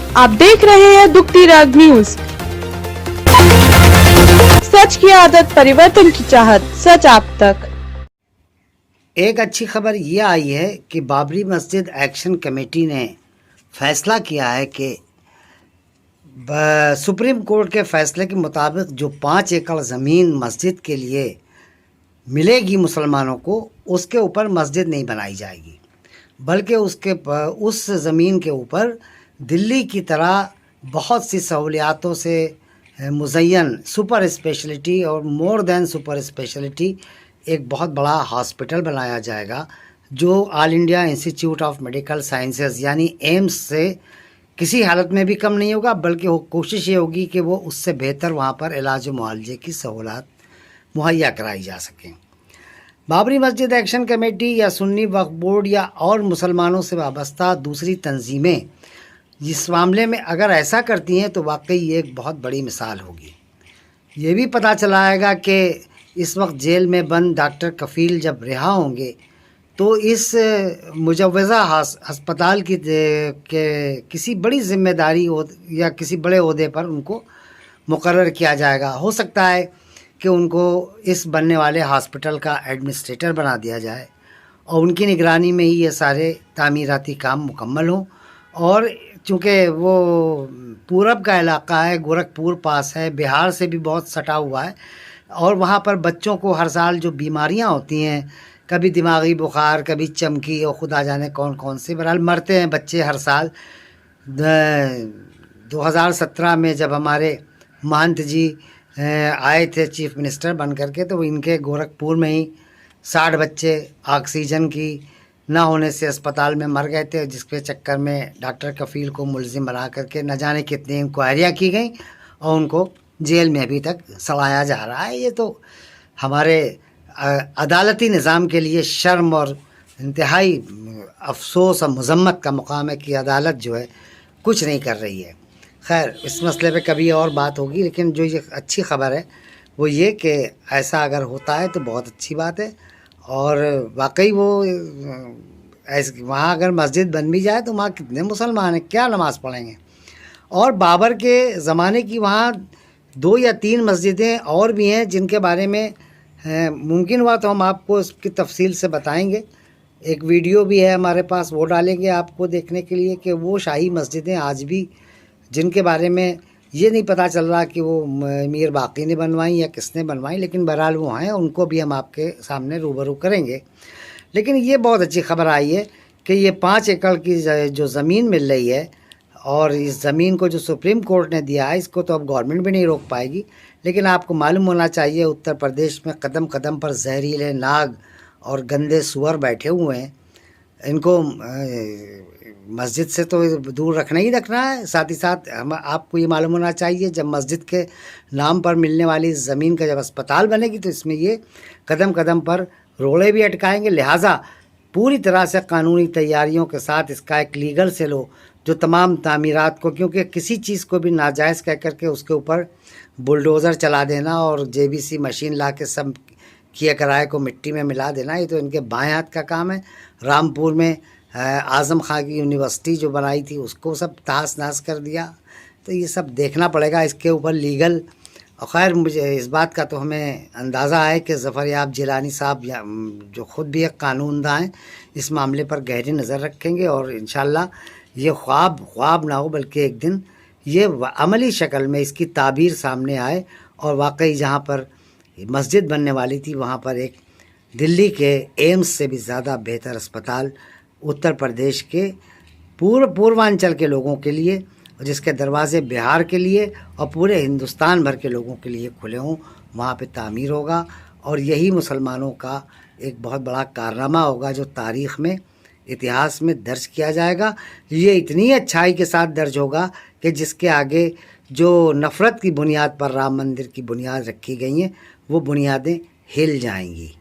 आप देख रहे हैं दुखती राग न्यूज। सच की आदत, परिवर्तन की चाहत, सच आप तक। एक अच्छी खबर ये आई है कि बाबरी मस्जिद एक्शन कमेटी ने फैसला किया है कि सुप्रीम कोर्ट के फैसले के मुताबिक जो 5 एकड़ ज़मीन मस्जिद के लिए मिलेगी मुसलमानों को, उसके ऊपर मस्जिद नहीं बनाई जाएगी, बल्कि उस ज़मीन के ऊपर दिल्ली की तरह बहुत सी सहूलियातों से मुज़य्यन सुपर स्पेशलिटी और मोर देन सुपर स्पेशलिटी एक बहुत बड़ा हॉस्पिटल बनाया जाएगा, जो all India institute of medical sciences यानी एम्स से किसी हालत में भी कम नहीं होगा, बल्कि कोशिश ये होगी कि वो उससे बेहतर वहाँ पर इलाज व मुआवजे की सहूलत मुहैया कराई जा सकें। बाबरी मस्जिद एक्शन कमेटी या सुन्नी वक्फ बोर्ड या और मुसलमानों से वाबस्ता दूसरी तंजीमें इस मामले में अगर ऐसा करती हैं तो वाकई ये एक बहुत बड़ी मिसाल होगी। ये भी पता चलाएगा कि इस वक्त जेल में बंद डॉक्टर कफ़ील जब रिहा होंगे तो इस मुजव्वज़ा अस्पताल की के किसी बड़ी ज़िम्मेदारी या किसी बड़े ओहदे पर उनको मुकर्रर किया जाएगा। हो सकता है कि उनको इस बनने वाले हॉस्पिटल का एडमिनिस्ट्रेटर बना दिया जाए और उनकी निगरानी में ही ये सारे तामीराती काम मुकम्मल हों। और चूँकि वो पूरब का इलाका है, गोरखपुर पास है, बिहार से भी बहुत सटा हुआ है, और वहाँ पर बच्चों को हर साल जो बीमारियाँ होती हैं, कभी दिमागी बुखार, कभी चमकी और खुदा जाने कौन कौन से, बहरहाल मरते हैं बच्चे हर साल। 2017 में जब हमारे महंत जी आए थे चीफ मिनिस्टर बन करके, तो इनके गोरखपुर में ही 60 बच्चे ऑक्सीजन की ना होने से अस्पताल में मर गए थे, जिसके चक्कर में डॉक्टर कफ़ील को मुलजिम बना करके न जाने कितनी इंक्वायरियाँ की गई और उनको जेल में अभी तक सड़ाया जा रहा है। ये तो हमारे अदालती निज़ाम के लिए शर्म और इंतहाई अफसोस और मज़म्मत का मुकाम है कि अदालत जो है कुछ नहीं कर रही है। खैर, इस मसले पे कभी और बात होगी, लेकिन जो ये अच्छी ख़बर है वो ये कि ऐसा अगर होता है तो बहुत अच्छी बात है। और वाकई वो ऐसे वहाँ अगर मस्जिद बन भी जाए तो वहाँ कितने मुसलमान हैं, क्या नमाज़ पढ़ेंगे। और बाबर के ज़माने की वहाँ 2 या 3 मस्जिदें और भी हैं जिनके बारे में मुमकिन हुआ तो हम आपको इसकी तफसील से बताएंगे। एक वीडियो भी है हमारे पास, वो डालेंगे आपको देखने के लिए कि वो शाही मस्जिदें आज भी जिनके बारे में ये नहीं पता चल रहा कि वो मीर बाकी ने बनवाई या किसने बनवाई, लेकिन बहरहाल वो हैं, उनको भी हम आपके सामने रूबरू करेंगे। लेकिन ये बहुत अच्छी खबर आई है कि ये 5 एकड़ की जो ज़मीन मिल रही है, और इस ज़मीन को जो सुप्रीम कोर्ट ने दिया है, इसको तो अब गवर्नमेंट भी नहीं रोक पाएगी। लेकिन आपको मालूम होना चाहिए उत्तर प्रदेश में कदम कदम पर जहरीले नाग और गंदे सुअर बैठे हुए हैं। इनको मस्जिद से तो दूर रखना ही रखना है। साथ ही साथ हम आपको ये मालूम होना चाहिए, जब मस्जिद के नाम पर मिलने वाली ज़मीन का जब अस्पताल बनेगी तो इसमें ये कदम कदम पर रोड़े भी अटकाएंगे। लिहाजा पूरी तरह से कानूनी तैयारियों के साथ इसका एक लीगल सेल हो जो तमाम तामीरात को, क्योंकि किसी चीज़ को भी नाजायज़ कह करके उसके ऊपर बुलडोज़र चला देना और JBC मशीन ला के सब किए कराए को मिट्टी में मिला देना, ये तो इनके बाएं हाथ का काम है। रामपुर में आज़म खां की यूनिवर्सिटी जो बनाई थी उसको सब तहस नहस कर दिया। तो ये सब देखना पड़ेगा इसके ऊपर लीगल। और ख़ैर, मुझे इस बात का तो हमें अंदाज़ा है कि ज़फ़र याब जिलानी साहब जो ख़ुद भी एक कानूनदां हैं, इस मामले पर गहरी नज़र रखेंगे और इंशाअल्लाह ये ख्वाब ना हो, बल्कि एक दिन ये अमली शक्ल में इसकी ताबीर सामने आए और वाकई जहाँ पर मस्जिद बनने वाली थी वहाँ पर एक दिल्ली के एम्स से भी ज़्यादा बेहतर अस्पताल उत्तर प्रदेश के पूर्वांचल के लोगों के लिए, और जिसके दरवाज़े बिहार के लिए और पूरे हिंदुस्तान भर के लोगों के लिए खुले हों, वहाँ पे तामीर होगा। और यही मुसलमानों का एक बहुत बड़ा कारनामा होगा जो तारीख़ में, इतिहास में दर्ज किया जाएगा। ये इतनी अच्छाई के साथ दर्ज होगा कि जिसके आगे जो नफ़रत की बुनियाद पर राम मंदिर की बुनियाद रखी गई हैं, वो बुनियादें हिल जाएंगी।